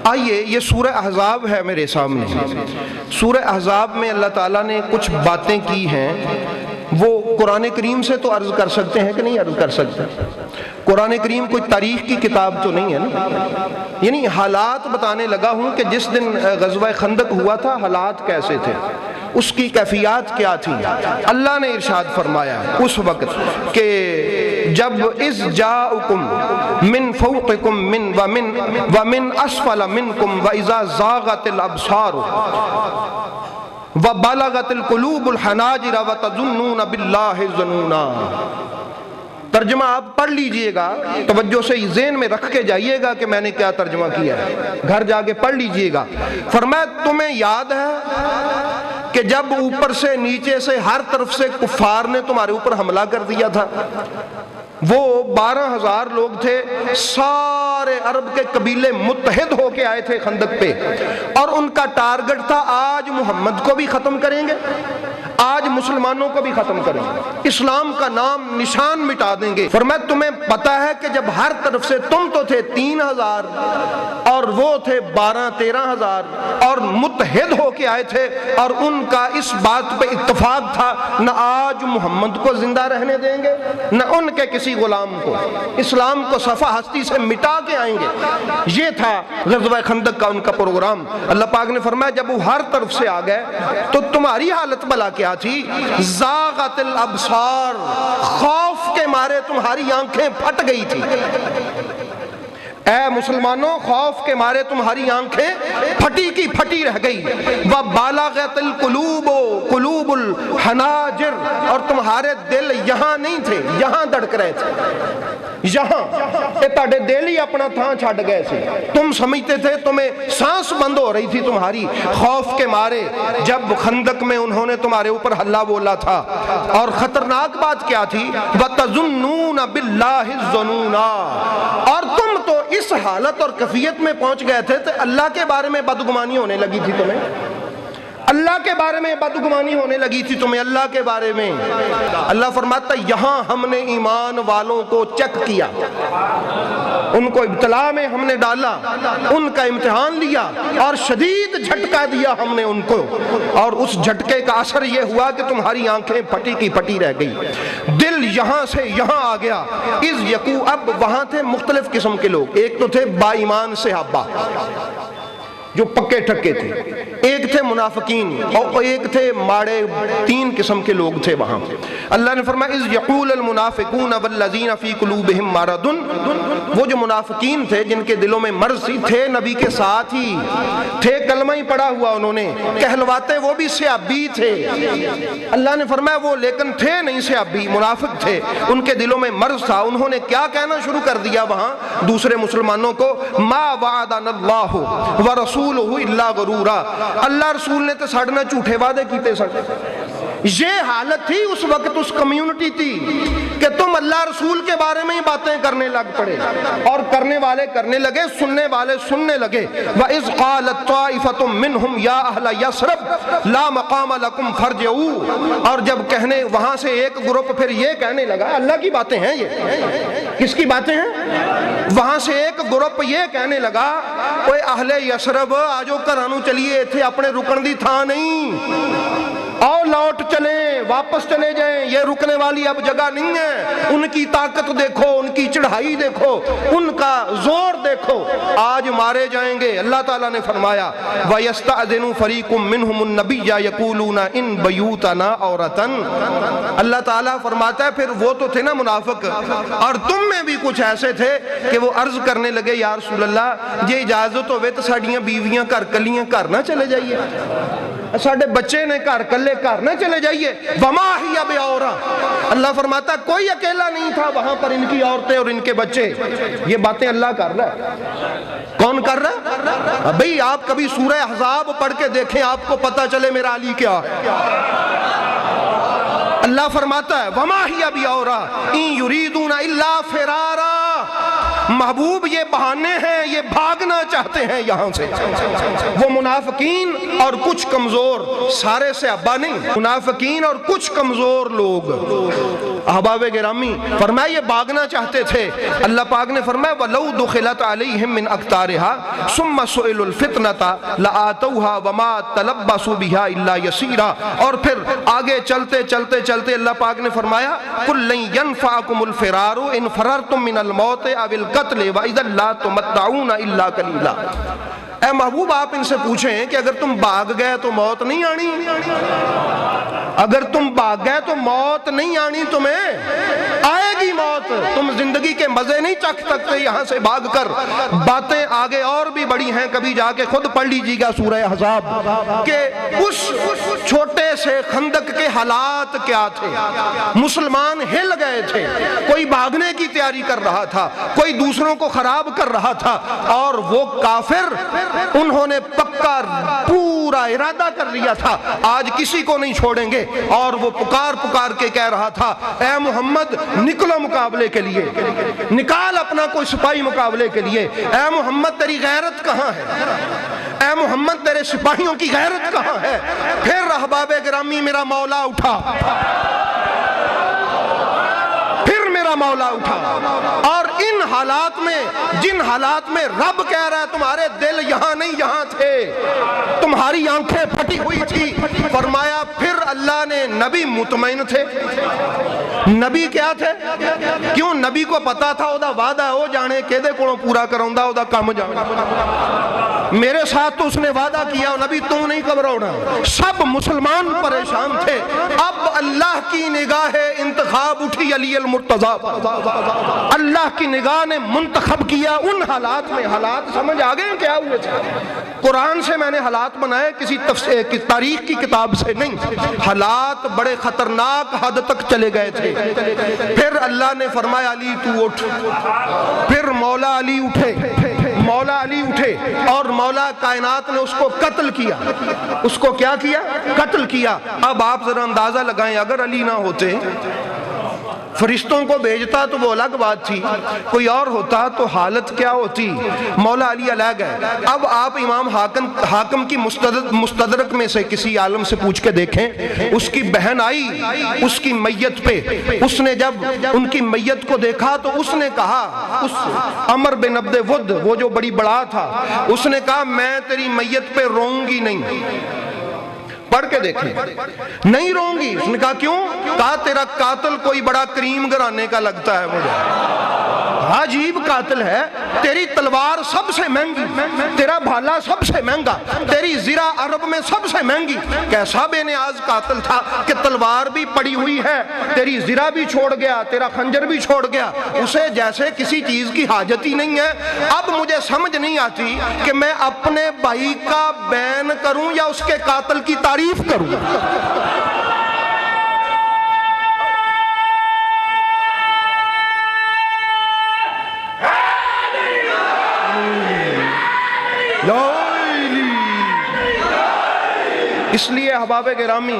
آئیے یہ سورہ احزاب ہے میرے سامنے. سورہ احزاب میں اللہ تعالیٰ نے کچھ باتیں کی ہیں، وہ قرآن کریم سے تو عرض کر سکتے ہیں کہ نہیں عرض کر سکتے؟ قرآن کریم کوئی تاریخ کی کتاب تو نہیں ہے نا. یعنی حالات بتانے لگا ہوں کہ جس دن غزوہ خندق ہوا تھا حالات کیسے تھے، اس کی کیفیات کیا تھی. اللہ نے ارشاد فرمایا اس وقت کہ جب اذ جاءکم من فوقکم ومن اسفل منکم واذا زاغت الابصار وبلغت القلوب الحناجر وتظنون باللہ الظنونا. ترجمہ آپ پڑھ لیجئے گا، توجہ سے ذہن میں رکھ کے جائیے گا کہ میں نے کیا ترجمہ کیا ہے، گھر جا کے پڑھ لیجئے گا. فرمایا تمہیں یاد ہے کہ جب اوپر سے نیچے سے ہر طرف سے کفار نے تمہارے اوپر حملہ کر دیا تھا، وہ 12,000 لوگ تھے، سارے عرب کے قبیلے متحد ہو کے آئے تھے خندق پہ، اور ان کا ٹارگٹ تھا آج محمد کو بھی ختم کریں گے، آج مسلمانوں کو بھی ختم کریں گے، اسلام کا نام نشان مٹا دیں گے. فرمایا تمہیں پتا ہے کہ جب ہر طرف سے تم تو تھے 3,000 اور وہ تھے 12-13,000 اور متحد ہو کے آئے تھے، اور ان کا اس بات پہ اتفاق تھا نہ آج محمد کو زندہ رہنے دیں گے نہ ان کے کسی غلام کو، اسلام کو صفحہ ہستی سے مٹا کے آئیں گے. یہ تھا غزوہ خندق کا ان کا پروگرام. اللہ پاک نے فرمایا جب وہ ہر طرف سے آ گئے تو تمہاری حالت بلا کیا تھی؟ زاغت الابصار، خوف کے مارے تمہاری آنکھیں پھٹ گئی تھی. اے مسلمانوں، خوف کے مارے تمہاری آنکھیں پھٹی کی پھٹی رہ گئی. وَبَلَغَتِ الْقُلُوبُ قُلُوبُ الْحَنَاجِرِ، اور تمہارے دل یہاں نہیں تھے، یہاں دھڑک رہے تھے، یہاں تہاڈے دل ہی اپنا تھان چھڈ گئے تھے. تم سمجھتے تھے تمہیں سانس بند ہو رہی تھی تمہاری خوف کے مارے جب خندق میں انہوں نے تمہارے اوپر حلہ بولا تھا. اور خطرناک بات کیا تھی؟ وَتَظُنُّونَ بِاللَّهِ الظُّنُونَا، اور تم تو اس حالت اور کیفیت میں پہنچ گئے تھے تو اللہ کے بارے میں بدگمانی ہونے لگی تھی تمہیں، اللہ کے بارے میں بدگمانی ہونے لگی تھی تمہیں اللہ کے بارے میں. اللہ فرماتا یہاں ہم نے ایمان والوں کو چیک کیا، ان کو ابتلا میں ہم نے ڈالا، ان کا امتحان لیا اور شدید جھٹکا دیا ہم نے ان کو، اور اس جھٹکے کا اثر یہ ہوا کہ تمہاری آنکھیں پھٹی کی پھٹی رہ گئی، دل یہاں سے یہاں آ گیا. اس یقو، اب وہاں تھے مختلف قسم کے لوگ. ایک تو تھے با ایمان صحابہ جو پکے ٹھکے تھے، ایک تھے منافقین، اور ایک تھے ماڑے. 3 قسم کے لوگ تھے وہاں. اللہ نے فرمایا اذ یقول المنافقون والذین فی قلوبہم مرض، وہ جو منافقین تھے جن کے دلوں میں مرض تھی، تھے نبی کے ساتھ ہی تھے، کلمہ ہی پڑھا ہوا انہوں نے، کہلواتے وہ بھی صحابی تھے. اللہ نے فرمایا وہ لیکن تھے نہیں صحابی، منافق تھے، ان کے دلوں میں مرض تھا. انہوں نے کیا کہنا شروع کر دیا وہاں دوسرے مسلمانوں کو؟ ما وعدنا اللہ ورسولہ الا غرورا، اللہ رسول نے تو ساڈے نال جھوٹے وعدے کیتے سن. یہ حالت تھی اس وقت اس کمیونٹی تھی کہ تم اللہ رسول کے بارے میں ہی باتیں کرنے لگ پڑے، اور کرنے والے کرنے لگے، سننے والے سننے لگے. وَإِذْ قَالَتْ طَائِفَةٌ مِّنْهُمْ يَا أَهْلَ يَثْرِبَ لَا مَقَامَ لَكُمْ فَارْجِعُوا، اور جب کہنے وہاں سے ایک گروپ پھر یہ کہنے لگا، اللہ کی باتیں ہیں یہ، کس کی باتیں ہیں؟ وہاں سے ایک گروپ یہ کہنے لگا اوے اہل یثرب آجو گھرانوں چلیے، اتھے اپنے رکن دی تھا نہیں، اور لوٹ چلیں، واپس چلے جائیں، یہ رکنے والی اب جگہ نہیں ہے. ان کی طاقت دیکھو، ان کی چڑھائی دیکھو، ان کا زور دیکھو، آج مارے جائیں گے. اللہ تعالیٰ نے فرمایا وَيَسْتَأْذِنُ فَرِيقٌ مِّنْهُمُ النَّبِيَّ يَقُولُونَ إِن بَيُوتَنَا عَوْرَةً. اللہ تعالیٰ فرماتا ہے پھر وہ تو تھے نا منافق، اور تم میں بھی کچھ ایسے تھے کہ وہ عرض کرنے لگے یا رسول اللہ یہ اجازت ہوئے تو ساڑیاں بیویاں گھر کلیاں گھر نہ چلے جائیے، ساڑھے بچے نے گھر کلے گھر نہ چلے جائیے. وما ہی بعورا، اللہ فرماتا کوئی اکیلا نہیں تھا وہاں پر، ان کی عورتیں اور ان کے بچے. یہ باتیں اللہ کر رہا ہے. کون کر رہا ہے؟ بھئی آپ کبھی سورہ احزاب پڑھ کے دیکھیں، آپ کو پتہ چلے میرا علی کیا ہے. اللہ فرماتا ہے وما ہی بعورا ان یریدون الا فرارا، محبوب یہ بہانے ہیں، یہ بھاگنا چاہتے ہیں یہاں سے۔ وہ منافقین اور کچھ کمزور، سارے سے ابا نہیں، منافقین اور کچھ کمزور لوگ احباب گرامی فرمایا یہ بھاگنا چاہتے تھے۔ اللہ پاک نے فرمایا وَلَوْ دُخِلَتْ عَلَيْهِمْ مِنْ أَقْطَارِهَا ثُمَّ سُئِلُوا الْفِتْنَةَ لَآتَوْهَا وَمَا تَلَبَّسُوا بِهَا إِلَّا يَسِيرًا۔ اور پھر آگے چلتے چلتے چلتے اللہ پاک نے فرمایا قُلْ لَنْ يَنْفَعَكُمُ الْفِرَارُ إِنْ فَرَرْتُم مِّنَ الْمَوْتِ أَوِ الْقَتْلِ وَإِذًا لَا تُمَتَّعُونَ إِلَّا قَلِيلًا۔ اے محبوب آپ ان سے پوچھیں کہ اگر تم بھاگ گئے تو موت نہیں آنی؟ اگر تم بھاگ گئے تو موت نہیں آنی؟ تمہیں آئے گی موت، تم زندگی کے مزے نہیں چکھ سکتے یہاں سے بھاگ کر۔ باتیں آگے اور بھی بڑی ہیں، کبھی جا کے خود پڑھ لیجیے گا سورہ احزاب کہ اس چھوٹے سے خندق کے حالات کیا تھے۔ مسلمان ہل گئے تھے، کوئی بھاگنے کی تیاری کر رہا تھا، کوئی دوسروں کو خراب کر رہا تھا، اور وہ کافر انہوں نے پکا پورا ارادہ کر لیا تھا آج کسی کو نہیں چھوڑیں گے، اور وہ پکار پکار کے کہہ رہا تھا اے محمد نکلو مقابلے کے لیے، نکال اپنا کوئی سپاہی مقابلے کے لیے، اے محمد تیری غیرت کہاں ہے، اے محمد تیرے سپاہیوں کی غیرت کہاں ہے؟ پھر احباب گرامی میرا مولا اٹھا، پھر میرا مولا اٹھا، اور ان حالات میں، جن حالات میں رب کہہ رہا ہے تمہارے دل یہاں نہیں یہاں تھے، تمہاری آنکھیں پھٹی ہوئی تھی، فرمایا پھر اللہ نے نبی مطمئن تھے۔ نبی کیا تھے؟ کیوں؟ نبی کو پتا تھا وہ وعدہ ہو جانے کہ دے کو پورا کراؤں دا وہ کام جانے، میرے ساتھ تو اس نے وعدہ کیا نبی تو نہیں گھبراؤنا۔ سب مسلمان پریشان تھے، اب اللہ کی نگاہ انتخاب اٹھی علی المرتضیٰ، اللہ کی نگاہ نے منتخب کیا ان حالات میں۔ حالات سمجھ آگئے کیا ہوئے تھے؟ قرآن سے میں نے حالات بنائے، کسی تاریخ کی کتاب سے نہیں۔ حالات بڑے خطرناک حد تک چلے گئے تھے۔ پھر اللہ نے فرمایا علی تو اٹھ، پھر مولا علی اٹھے، مولا علی اٹھے، اور مولا کائنات نے اس کو قتل کیا۔ اس کو کیا کیا؟ قتل کیا۔ اب آپ ذرا اندازہ لگائیں اگر علی نہ ہوتے، فرشتوں کو بھیجتا تو وہ الگ بات تھی، کوئی اور ہوتا تو حالت کیا ہوتی؟ مولا علی الگ ہے۔ اب آپ امام حاکم کی مستدرک میں سے کسی عالم سے پوچھ کے دیکھیں، اس کی بہن آئی اس کی میت پہ، اس نے جب ان کی میت کو دیکھا تو اس نے کہا، اس عمر بن عبد ود وہ جو بڑی بڑا تھا، اس نے کہا میں تیری میت پہ روؤں گی نہیں۔ پڑھ کے دیکھیں، نہیں روؤں گی۔ اس نے کہا کیوں؟ کہا تیرا قاتل کوئی بڑا کریم گھرانے کا لگتا ہے مجھے، عجیب قاتل ہے، تیری تلوار سب سے مہنگی، تیرا بھالا سب سے مہنگا، تیری زرہ عرب میں سب سے مہنگی۔ کیسا بے نیاز قاتل تھا کہ تلوار بھی پڑی ہوئی ہے، تیری زرہ بھی چھوڑ گیا، تیرا خنجر بھی چھوڑ گیا، اسے جیسے کسی چیز کی حاجت ہی نہیں ہے۔ اب مجھے سمجھ نہیں آتی کہ میں اپنے بھائی کا بین کروں یا اس کے قاتل کی تعریف کروں۔ اس لیے احباب گرامی،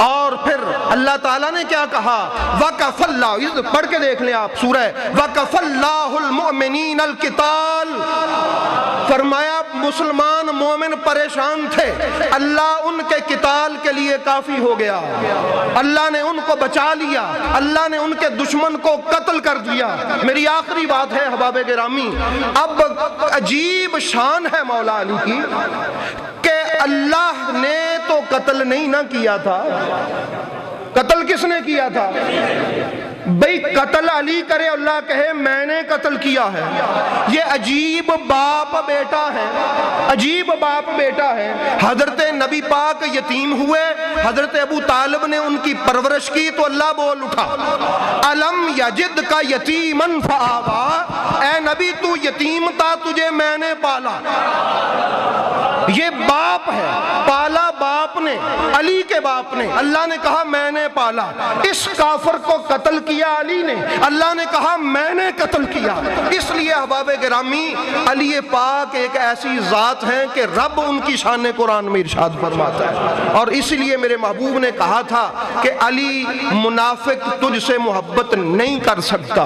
اور پھر اللہ تعالیٰ نے کیا کہا؟ وَقَفَ اللَّهُ، پڑھ کے دیکھ لیں آپ سورہ وَقَفَ اللَّهُ الْمُؤْمِنِينَ الْقِتَالِ، فرمایا مسلمان مومن پریشان تھے، اللہ ان کے قتال کے لیے کافی ہو گیا، اللہ نے ان کو بچا لیا، اللہ نے ان کے دشمن کو قتل کر دیا۔ میری آخری بات ہے احباب گرامی، اب عجیب شان ہے مولا علی کی کہ اللہ نے تو قتل نہیں نہ کیا تھا، قتل کس نے کیا تھا؟ بھئی قتل علی کرے، اللہ کہے میں نے قتل کیا ہے۔ یہ عجیب باپ بیٹا ہے، عجیب باپ بیٹا ہے۔ حضرت نبی پاک یتیم ہوئے، حضرت ابو طالب نے ان کی پرورش کی تو اللہ بول اٹھا الم یجد کا یتیمن فآوا، اے نبی تو یتیم تھا، تجھے میں نے پالا۔ یہ باپ ہے، پالا باپ نے، علی کے باپ نے، اللہ نے کہا میں نے پالا۔ اس کافر کو قتل کیا علی نے، اللہ نے کہا میں نے قتل کیا۔ اس لیے احباب گرامی علی پاک ایک ایسی ذات ہیں کہ رب ان کی شان قرآن میں ارشاد فرماتا ہے، اور اس لیے میرے محبوب نے کہا تھا کہ علی منافق تجھ سے محبت نہیں کر سکتا۔